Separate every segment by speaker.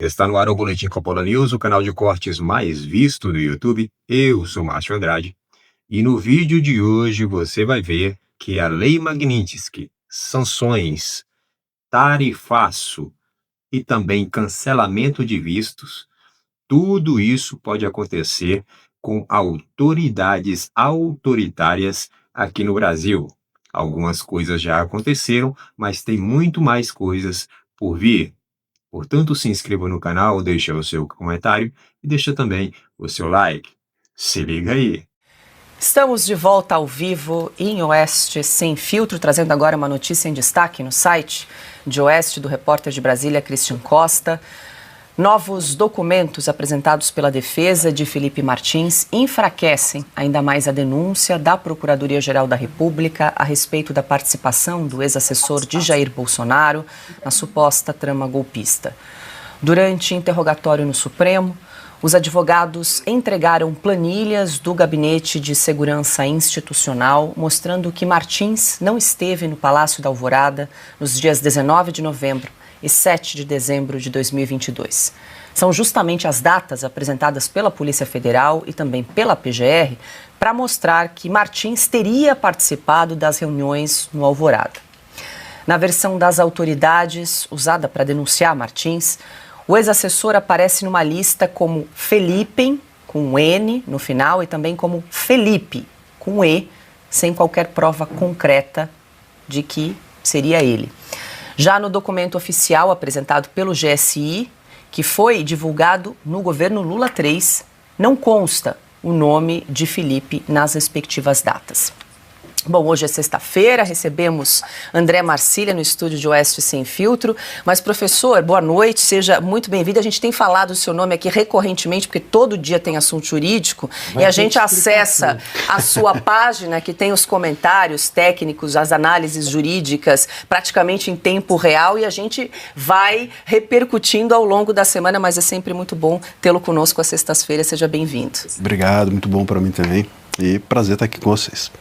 Speaker 1: Está no ar o Boletim Coppola News, o canal de cortes mais visto do YouTube. Eu sou Márcio Andrade e no vídeo de hoje você vai ver que a Lei Magnitsky, sanções, tarifaço e também cancelamento de vistos, tudo isso pode acontecer com autoridades autoritárias aqui no Brasil. Algumas coisas já aconteceram, mas tem muito mais coisas por vir. Portanto, se inscreva no canal, deixa o seu comentário e deixa também o seu like. Se liga aí!
Speaker 2: Estamos de volta ao vivo em Oeste Sem Filtro, trazendo agora uma notícia em destaque no site de Oeste do repórter de Brasília, Christian Costa. Novos documentos apresentados pela defesa de Felipe Martins enfraquecem ainda mais a denúncia da Procuradoria-Geral da República a respeito da participação do ex-assessor de Jair Bolsonaro na suposta trama golpista. Durante interrogatório no Supremo, os advogados entregaram planilhas do Gabinete de Segurança Institucional mostrando que Martins não esteve no Palácio da Alvorada nos dias 19 de novembro e 7 de dezembro de 2022. São justamente as datas apresentadas pela Polícia Federal e também pela PGR para mostrar que Martins teria participado das reuniões no Alvorada. Na versão das autoridades usada para denunciar Martins, o ex-assessor aparece numa lista como Felipen, com N no final, e também como Felipe, com E, sem qualquer prova concreta de que seria ele. Já no documento oficial apresentado pelo GSI, que foi divulgado no governo Lula III, não consta o nome de Felipe nas respectivas datas. Bom, hoje é sexta-feira, recebemos André Marcília no estúdio de Oeste Sem Filtro. Mas, professor, boa noite, seja muito bem-vindo. A gente tem falado o seu nome aqui recorrentemente, porque todo dia tem assunto jurídico, e a gente acessa a sua página, que tem os comentários técnicos, as análises jurídicas, praticamente em tempo real, e a gente vai repercutindo ao longo da semana, mas é sempre muito bom tê-lo conosco às sextas-feiras. Seja bem-vindo.
Speaker 3: Obrigado, muito bom para mim também, e prazer estar aqui com vocês.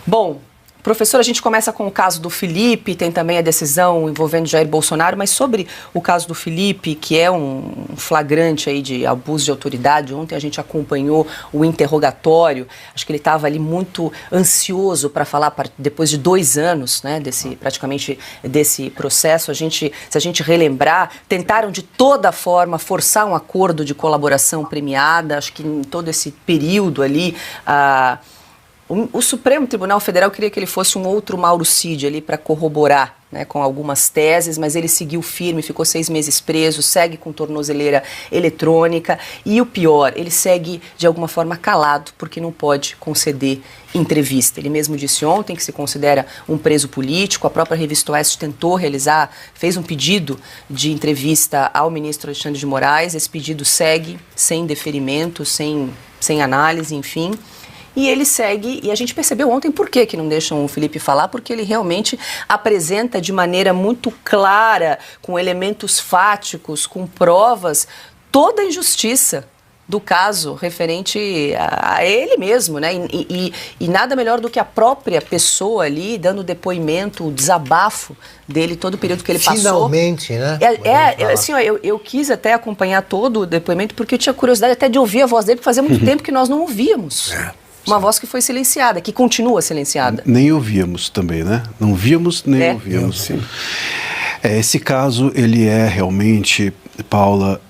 Speaker 2: Bom, professor, a gente começa com o caso do Felipe, tem também a decisão envolvendo Jair Bolsonaro, mas sobre o caso do Felipe, que é um flagrante aí de abuso de autoridade, ontem a gente acompanhou o interrogatório, acho que ele estava ali muito ansioso para falar, depois de 2 anos, né, praticamente desse processo, se a gente relembrar, tentaram de toda forma forçar um acordo de colaboração premiada, acho que em todo esse período ali, o Supremo Tribunal Federal queria que ele fosse um outro Mauro Cid ali para corroborar, né, com algumas teses, mas ele seguiu firme, ficou 6 meses preso, segue com tornozeleira eletrônica e o pior, ele segue de alguma forma calado porque não pode conceder entrevista. Ele mesmo disse ontem que se considera um preso político, a própria revista Oeste fez um pedido de entrevista ao ministro Alexandre de Moraes, esse pedido segue sem deferimento, sem análise, enfim. E ele segue, e a gente percebeu ontem por que não deixam o Felipe falar, porque ele realmente apresenta de maneira muito clara, com elementos fáticos, com provas, toda a injustiça do caso referente a ele mesmo, né? E nada melhor do que a própria pessoa ali dando depoimento, o desabafo dele, todo o período que ele passou.
Speaker 4: Finalmente, né?
Speaker 2: Assim, ó, eu quis até acompanhar todo o depoimento, porque eu tinha curiosidade até de ouvir a voz dele, porque fazia muito tempo que nós não ouvíamos. Uma voz que foi silenciada, que continua silenciada.
Speaker 3: Nem ouvíamos também, né? Não víamos, nem ouvíamos. Sim. Esse caso, ele é realmente, Paula,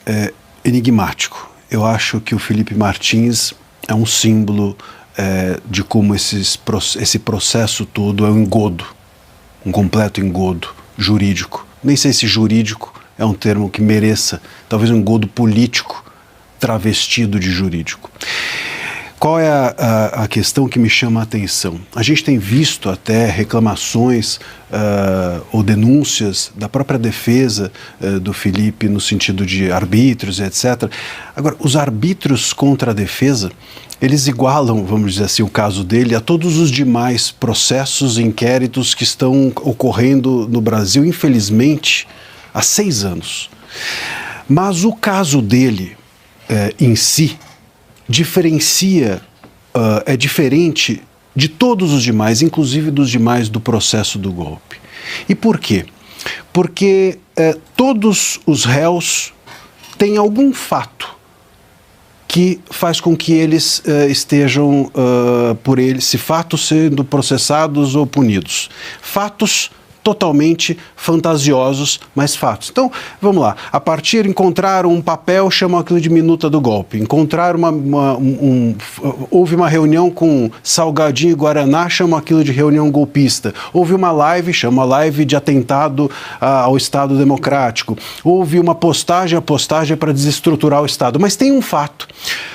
Speaker 3: enigmático. Eu acho que o Felipe Martins é um símbolo de como esse processo todo é um engodo, um completo engodo jurídico. Nem sei se jurídico é um termo que mereça, talvez um engodo político travestido de jurídico. Qual é a questão que me chama a atenção? A gente tem visto até reclamações ou denúncias da própria defesa do Felipe no sentido de arbítrios, etc. Agora, os arbítrios contra a defesa, eles igualam, vamos dizer assim, o caso dele a todos os demais processos e inquéritos que estão ocorrendo no Brasil, infelizmente, há 6 anos. Mas o caso dele, em si, é diferente de todos os demais, inclusive dos demais do processo do golpe. E por quê? Porque todos os réus tem algum fato que faz com que eles estejam, por eles, se fatos sendo processados ou punidos. Fatos totalmente fantasiosos, mas fatos. Então, vamos lá. A partir de encontrar um papel, chamam aquilo de minuta do golpe. Encontrar houve uma reunião com Salgadinho e Guaraná, chamam aquilo de reunião golpista. Houve uma live, chama live de atentado ao Estado Democrático. Houve uma postagem, a postagem é para desestruturar o Estado. Mas tem um fato.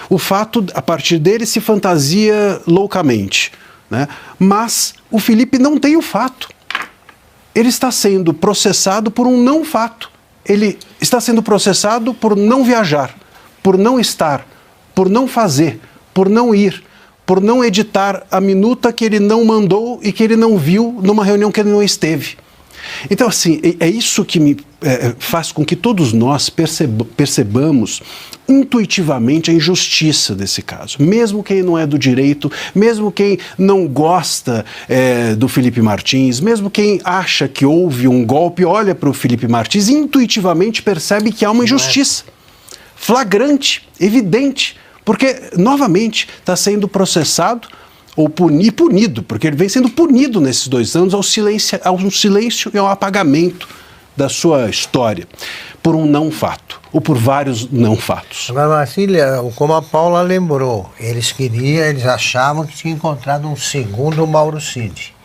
Speaker 3: O fato, a partir dele, se fantasia loucamente, né? Mas o Felipe não tem o fato. Ele está sendo processado por um não fato. Ele está sendo processado por não viajar, por não estar, por não fazer, por não ir, por não editar a minuta que ele não mandou e que ele não viu numa reunião que ele não esteve. Então, assim, é isso que faz com que todos nós percebamos intuitivamente a injustiça desse caso. Mesmo quem não é do direito, mesmo quem não gosta do Felipe Martins, mesmo quem acha que houve um golpe, olha para o Felipe Martins e intuitivamente percebe que há uma injustiça flagrante, evidente, porque, novamente, está sendo processado ou punido, porque ele vem sendo punido nesses 2 anos ao silêncio e ao apagamento da sua história, por um não fato, ou por vários não fatos.
Speaker 4: Agora, Marcília, como a Paula lembrou, eles achavam que tinha encontrado um segundo Mauro Cid,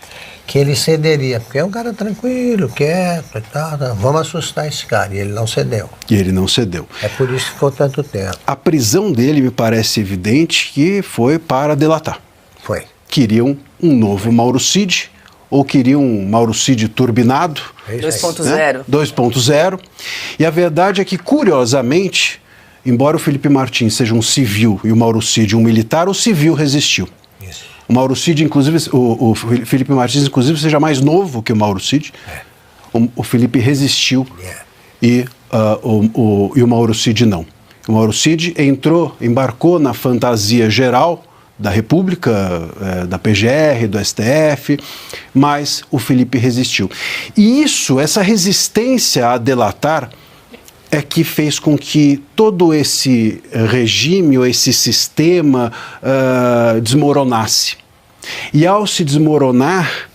Speaker 4: que ele cederia, porque é um cara tranquilo, quieto e tal, vamos assustar esse cara, e ele não cedeu.
Speaker 3: E ele não cedeu.
Speaker 4: É por isso que ficou tanto tempo.
Speaker 3: A prisão dele me parece evidente que foi para delatar.
Speaker 4: Foi.
Speaker 3: Queriam um novo Mauro Cid, ou queriam um Mauro Cid turbinado.
Speaker 2: 2.0.
Speaker 3: Né? 2.0. E a verdade é que, curiosamente, embora o Felipe Martins seja um civil e o Mauro Cid um militar, o civil resistiu.
Speaker 4: Isso.
Speaker 3: O Mauro Cid, inclusive, o Felipe Martins, inclusive, seja mais novo que o Mauro Cid. O Felipe resistiu e o Mauro Cid não. O Mauro Cid embarcou na fantasia geral da República, da PGR, do STF, mas o Felipe resistiu. E essa resistência a delatar é que fez com que todo esse regime, ou esse sistema desmoronasse. E ao se desmoronar,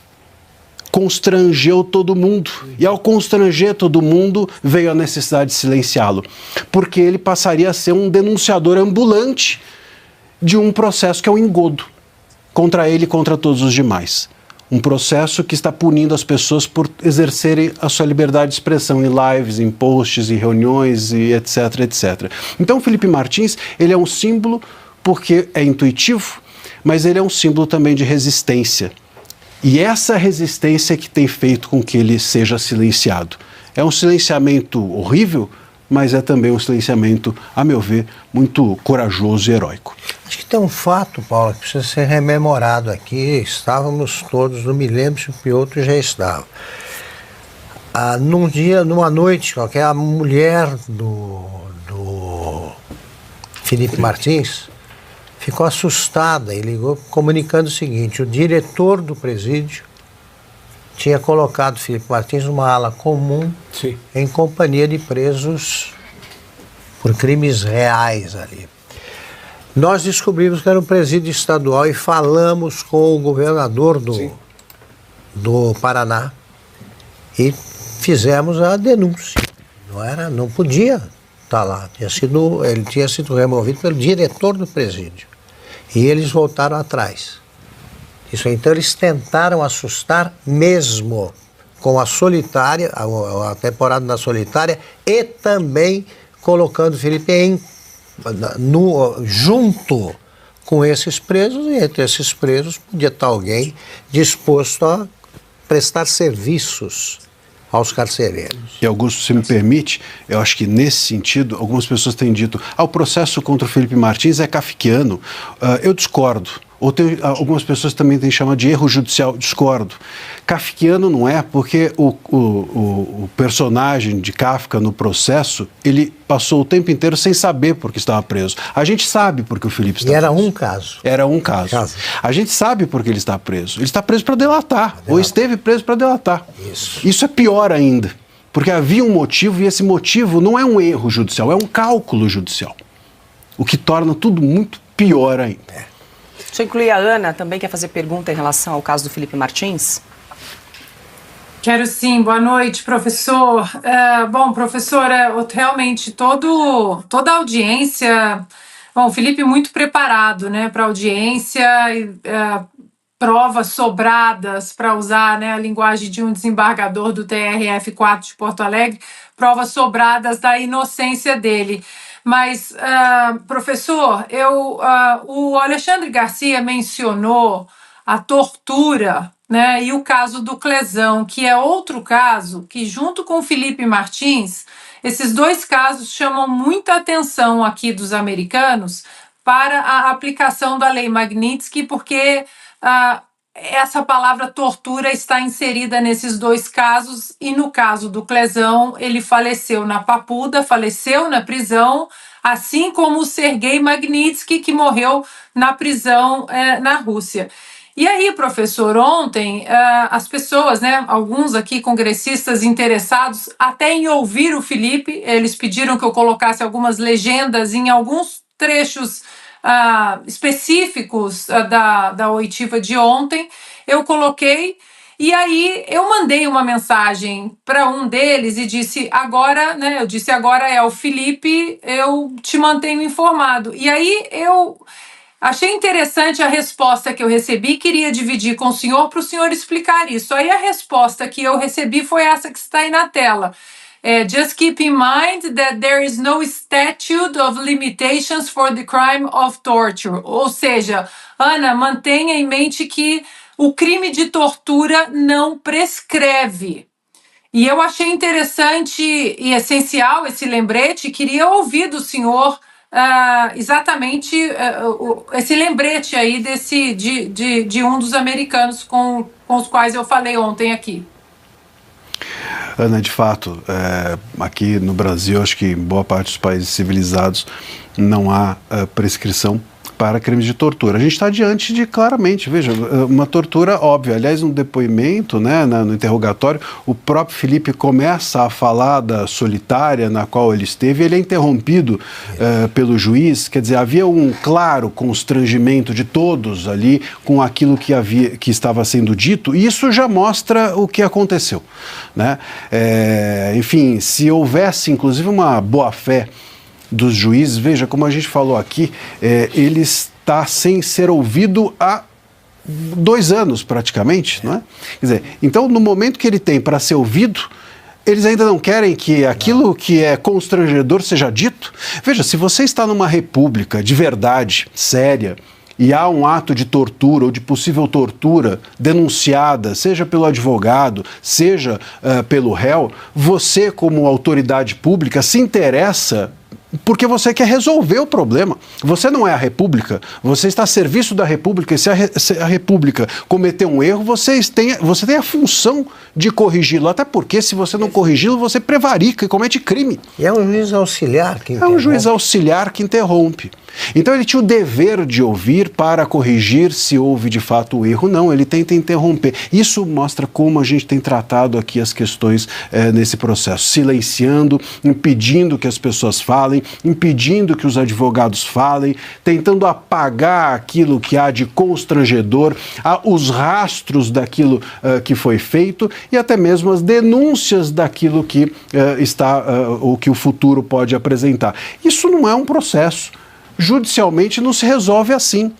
Speaker 3: constrangeu todo mundo. E ao constranger todo mundo, veio a necessidade de silenciá-lo, porque ele passaria a ser um denunciador ambulante de um processo que é um engodo contra ele e contra todos os demais. Um processo que está punindo as pessoas por exercerem a sua liberdade de expressão em lives, em posts, em reuniões, e etc, etc. Então o Felipe Martins, ele é um símbolo porque é intuitivo, mas ele é um símbolo também de resistência. E essa resistência que tem feito com que ele seja silenciado. É um silenciamento horrível, mas é também um silenciamento, a meu ver, muito corajoso e heróico.
Speaker 4: Acho que tem um fato, Paulo, que precisa ser rememorado aqui. Estávamos todos, não me lembro se o Piotr já estava. Numa noite qualquer, a mulher do Felipe Martins ficou assustada e ligou comunicando o seguinte: o diretor do presídio tinha colocado Felipe Martins numa ala comum, sim, em companhia de presos por crimes reais ali. Nós descobrimos que era um presídio estadual e falamos com o governador do Paraná e fizemos a denúncia. Não podia estar lá. Ele tinha sido removido pelo diretor do presídio. E eles voltaram atrás. Então eles tentaram assustar mesmo com a Solitária, a temporada da Solitária, e também colocando o Felipe junto com esses presos, e entre esses presos podia estar alguém disposto a prestar serviços aos carcereiros.
Speaker 3: E Augusto, se me permite, eu acho que nesse sentido, algumas pessoas têm dito, o processo contra o Felipe Martins é kafkiano. Eu discordo. Ou algumas pessoas também têm chamado de erro judicial, discordo. Kafkiano não é, porque o personagem de Kafka no processo, ele passou o tempo inteiro sem saber por que estava preso. A gente sabe por que o Felipe está preso.
Speaker 4: E era um caso.
Speaker 3: Era um caso. A gente sabe por que ele está preso. Ele está preso para delatar, ou esteve preso para delatar. Isso é pior ainda. Porque havia um motivo e esse motivo não é um erro judicial, é um cálculo judicial. O que torna tudo muito pior ainda.
Speaker 2: Deixa eu incluir a Ana, também quer fazer pergunta em relação ao caso do Felipe Martins.
Speaker 5: Quero sim, boa noite, professor. Bom, professora, realmente toda a audiência... Bom, o Felipe muito preparado, né, para a audiência, provas sobradas, para usar, né, a linguagem de um desembargador do TRF4 de Porto Alegre, provas sobradas da inocência dele. Mas, professor, o Alexandre Garcia mencionou a tortura, né, e o caso do Clezão, que é outro caso que, junto com o Felipe Martins, esses dois casos chamam muita atenção aqui dos americanos para a aplicação da Lei Magnitsky, porque essa palavra tortura está inserida nesses dois casos, e no caso do Clezão, ele faleceu na Papuda, faleceu na prisão, assim como o Sergei Magnitsky, que morreu na prisão na Rússia. E aí, professor, ontem as pessoas, né, alguns aqui congressistas interessados até em ouvir o Felipe, eles pediram que eu colocasse algumas legendas em alguns trechos específicos da oitiva de ontem, eu coloquei, e aí eu mandei uma mensagem para um deles e disse, agora, né, eu disse, agora é o Felipe, eu te mantenho informado. E aí eu achei interessante a resposta que eu recebi, queria dividir com o senhor para o senhor explicar isso. Aí a resposta que eu recebi foi essa que está aí na tela. Just keep in mind that there is no statute of limitations for the crime of torture. Ou seja, Ana, mantenha em mente que o crime de tortura não prescreve. E eu achei interessante e essencial esse lembrete, queria ouvir do senhor exatamente esse lembrete aí de um dos americanos com os quais eu falei ontem aqui.
Speaker 3: Ana, de fato, aqui no Brasil, acho que em boa parte dos países civilizados não há prescrição para crimes de tortura. A gente está diante de, claramente, veja, uma tortura óbvia. Aliás, no depoimento, né, no interrogatório, o próprio Felipe começa a falar da solitária na qual ele esteve, e ele é interrompido pelo juiz. Quer dizer, havia um claro constrangimento de todos ali com aquilo que estava sendo dito, e isso já mostra o que aconteceu, né? Enfim, se houvesse, inclusive, uma boa-fé dos juízes, veja, como a gente falou aqui, ele está sem ser ouvido há 2 anos praticamente, não é? Quer dizer, então no momento que ele tem para ser ouvido, eles ainda não querem que aquilo que é constrangedor seja dito. Veja, se você está numa república de verdade, séria, e há um ato de tortura ou de possível tortura denunciada, seja pelo advogado, seja pelo réu, você, como autoridade pública, se interessa porque você quer resolver o problema. Você não é a República, você está a serviço da República, e se a República cometer um erro, você tem a função de corrigi-lo, até porque se você não corrigi-lo, você prevarica e comete crime.
Speaker 4: E é um juiz auxiliar que interrompe.
Speaker 3: É um juiz auxiliar que interrompe. Então ele tinha o dever de ouvir para corrigir se houve de fato o erro. Não, ele tenta interromper. Isso mostra como a gente tem tratado aqui as questões nesse processo, silenciando, impedindo que as pessoas falem, impedindo que os advogados falem, tentando apagar aquilo que há de constrangedor, os rastros daquilo que foi feito e até mesmo as denúncias daquilo que o que o futuro pode apresentar. Isso não é um processo. Judicialmente não se resolve assim.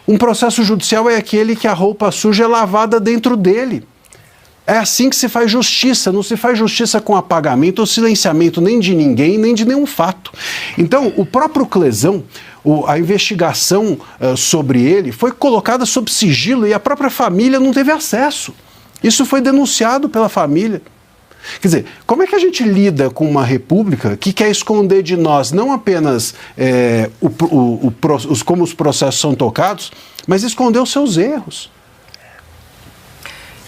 Speaker 3: Um processo judicial é aquele que a roupa suja é lavada dentro dele. É assim que se faz justiça, não se faz justiça com apagamento ou silenciamento nem de ninguém, nem de nenhum fato. Então, o próprio Clezão, a investigação sobre ele foi colocada sob sigilo e a própria família não teve acesso. Isso foi denunciado pela família. Quer dizer, como é que a gente lida com uma república que quer esconder de nós não apenas como os processos são tocados, mas esconder os seus erros?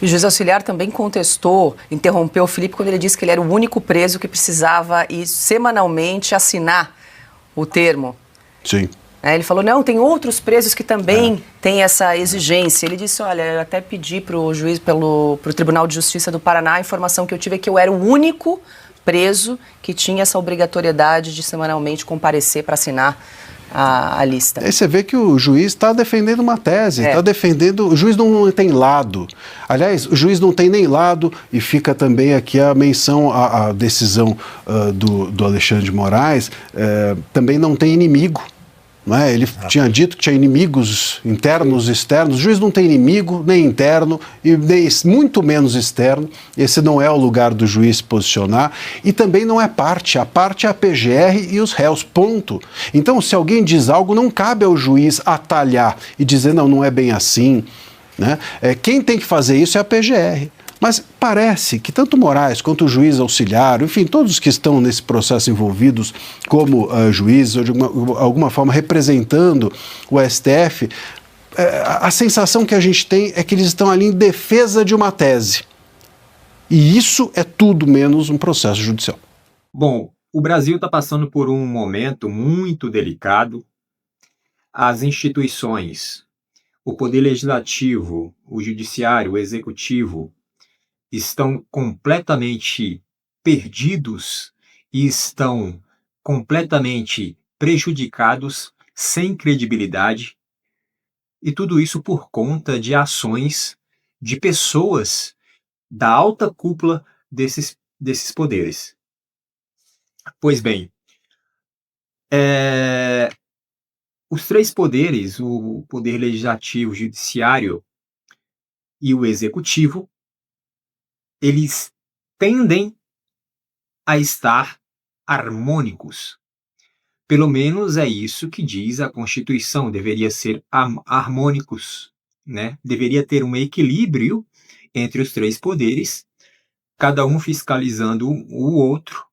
Speaker 2: E o juiz auxiliar também contestou, interrompeu o Felipe quando ele disse que ele era o único preso que precisava ir semanalmente assinar o termo.
Speaker 3: Sim.
Speaker 2: Ele falou, não, tem outros presos que também têm essa exigência. Ele disse, olha, eu até pedi para o juiz, pro Tribunal de Justiça do Paraná, a informação que eu tive é que eu era o único preso que tinha essa obrigatoriedade de semanalmente comparecer para assinar a lista.
Speaker 3: Aí você vê que o juiz está defendendo uma tese, está defendendo... O juiz não tem lado. Aliás, o juiz não tem nem lado, e fica também aqui a menção à decisão do Alexandre de Moraes, também não tem inimigo. Não é? Ele tinha dito que tinha inimigos internos, externos. O juiz não tem inimigo, nem interno, e nem, muito menos externo. Esse não é o lugar do juiz se posicionar. E também não é parte. A parte é a PGR e os réus, ponto. Então, se alguém diz algo, não cabe ao juiz atalhar e dizer, não, não é bem assim. Né? Quem tem que fazer isso é a PGR. Mas parece que tanto Moraes quanto o juiz auxiliar, enfim, todos que estão nesse processo envolvidos como juízes ou de alguma forma representando o STF, a sensação que a gente tem é que eles estão ali em defesa de uma tese. E isso é tudo menos um processo judicial.
Speaker 1: Bom, o Brasil está passando por um momento muito delicado. As instituições, o Poder Legislativo, o Judiciário, o Executivo, estão completamente perdidos e estão completamente prejudicados, sem credibilidade, e tudo isso por conta de ações de pessoas da alta cúpula desses poderes. Pois bem, os três poderes, o Poder Legislativo, o Judiciário e o Executivo, eles tendem a estar harmônicos. Pelo menos é isso que diz a Constituição, deveria ser harmônicos, né? Deveria ter um equilíbrio entre os três poderes, cada um fiscalizando o outro,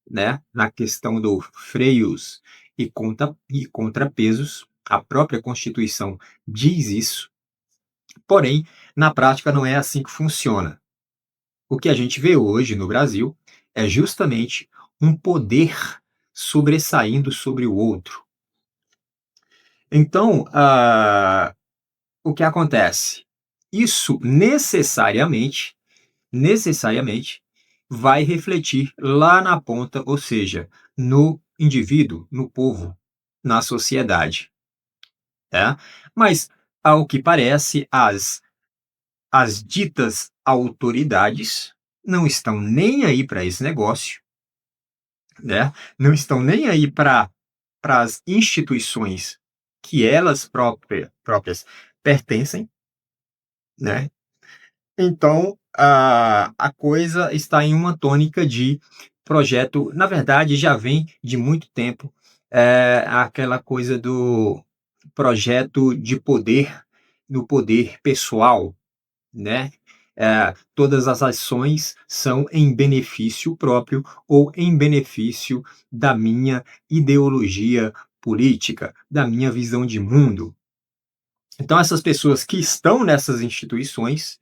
Speaker 1: né? Na questão dos freios e contrapesos. A própria Constituição diz isso, porém, na prática não é assim que funciona. O que a gente vê hoje no Brasil é justamente um poder sobressaindo sobre o outro. Então, o que acontece? Isso necessariamente vai refletir lá na ponta, ou seja, no indivíduo, no povo, na sociedade. Mas, ao que parece, as ditas autoridades não estão nem aí para esse negócio, né? Não estão nem aí para as instituições que elas próprias pertencem, né? Então, a coisa está em uma tônica de projeto, na verdade, já vem de muito tempo, aquela coisa do projeto de poder, do poder pessoal, né? Todas as ações são em benefício próprio ou em benefício da minha ideologia política, da minha visão de mundo. Então, essas pessoas que estão nessas instituições,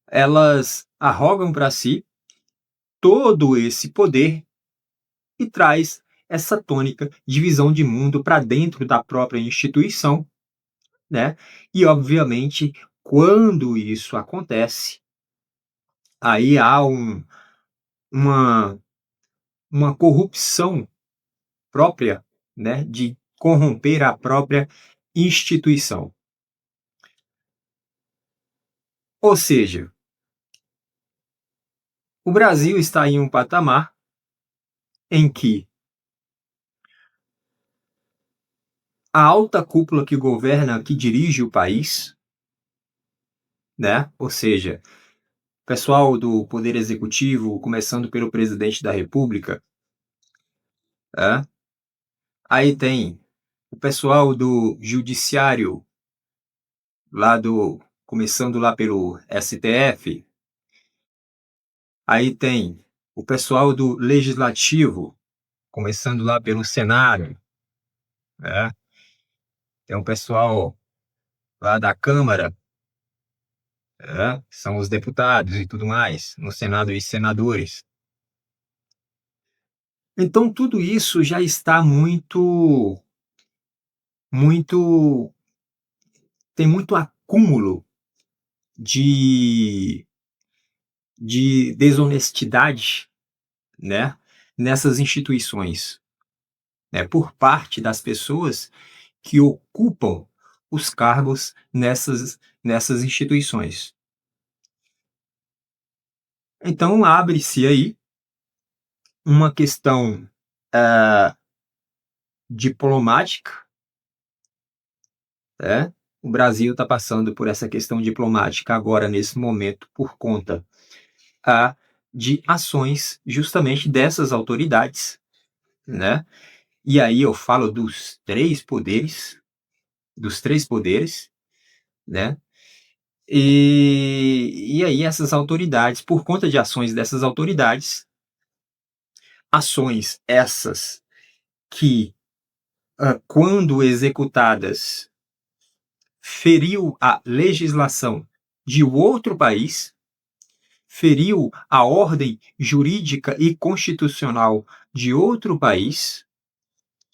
Speaker 1: elas arrogam para si todo esse poder e traz essa tônica de visão de mundo para dentro da própria instituição, né? E, obviamente, quando isso acontece, aí há uma corrupção própria, né, de corromper a própria instituição. Ou seja, o Brasil está em um patamar em que a alta cúpula que governa, que dirige o país, né, ou seja, o pessoal do Poder Executivo, começando pelo Presidente da República, aí tem o pessoal do Judiciário, começando lá pelo STF, aí tem o pessoal do Legislativo, começando lá pelo Senado, tem o pessoal lá da Câmara, são os deputados e tudo mais, no Senado e senadores. Então, tudo isso já está muito tem muito acúmulo de desonestidade, né, nessas instituições, né, por parte das pessoas que ocupam os cargos nessas instituições. Então, abre-se aí uma questão diplomática, né? O Brasil está passando por essa questão diplomática agora, nesse momento, por conta de ações justamente dessas autoridades, né? E aí eu falo dos três poderes, né? E aí essas autoridades, por conta de ações dessas autoridades, ações essas que, quando executadas, feriu a legislação de outro país, feriu a ordem jurídica e constitucional de outro país,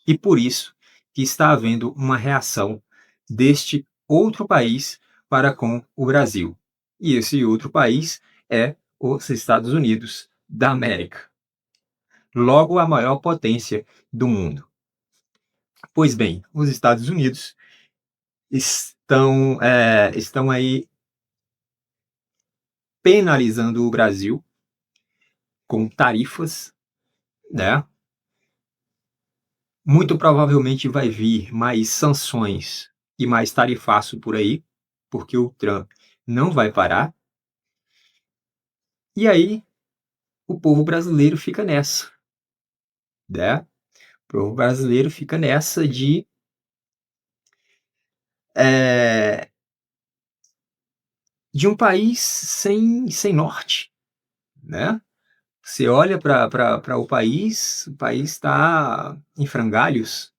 Speaker 1: e por isso que está havendo uma reação deste outro país para com o Brasil. E esse outro país é os Estados Unidos da América. Logo, a maior potência do mundo. Pois bem, os Estados Unidos estão aí penalizando o Brasil com tarifas, né? Muito provavelmente vai vir mais sanções e mais tarifaço por aí, porque o Trump não vai parar. E aí o povo brasileiro fica nessa, né? O povo brasileiro fica nessa de um país sem norte, né? Você olha para o país está em frangalhos.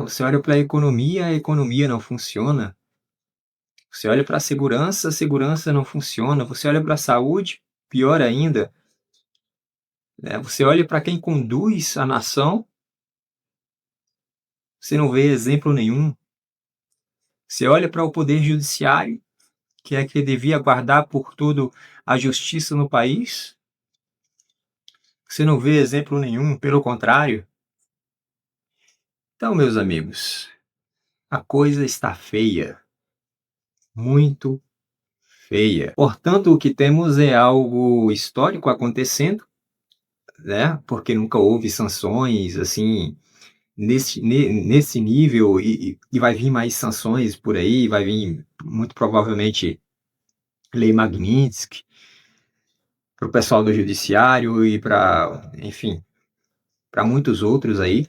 Speaker 1: Você olha para a economia não funciona. Você olha para a segurança não funciona. Você olha para a saúde, pior ainda. Você olha para quem conduz a nação, você não vê exemplo nenhum. Você olha para o poder judiciário, que é que devia guardar por tudo a justiça no país, você não vê exemplo nenhum, pelo contrário. Então, meus amigos, a coisa está feia, muito feia. Portanto, o que temos é algo histórico acontecendo, né? Porque nunca houve sanções assim nesse nível, e vai vir mais sanções por aí, vai vir muito provavelmente Lei Magnitsky para o pessoal do judiciário e para, enfim, para muitos outros aí.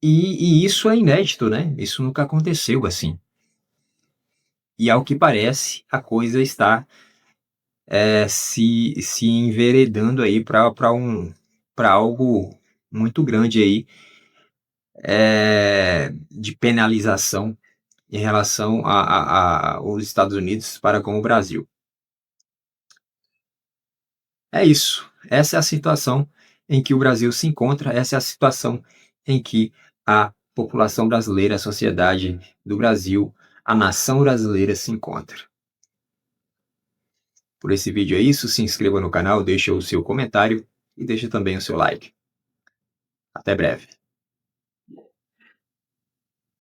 Speaker 1: E isso é inédito, né? Isso nunca aconteceu assim. E ao que parece, a coisa está se enveredando aí para algo muito grande aí, de penalização em relação aos Estados Unidos para com o Brasil. É isso. Essa é a situação em que o Brasil se encontra, essa é a situação em que a população brasileira, a sociedade do Brasil, a nação brasileira se encontra. Por esse vídeo é isso, se inscreva no canal, deixe o seu comentário e deixe também o seu like. Até breve.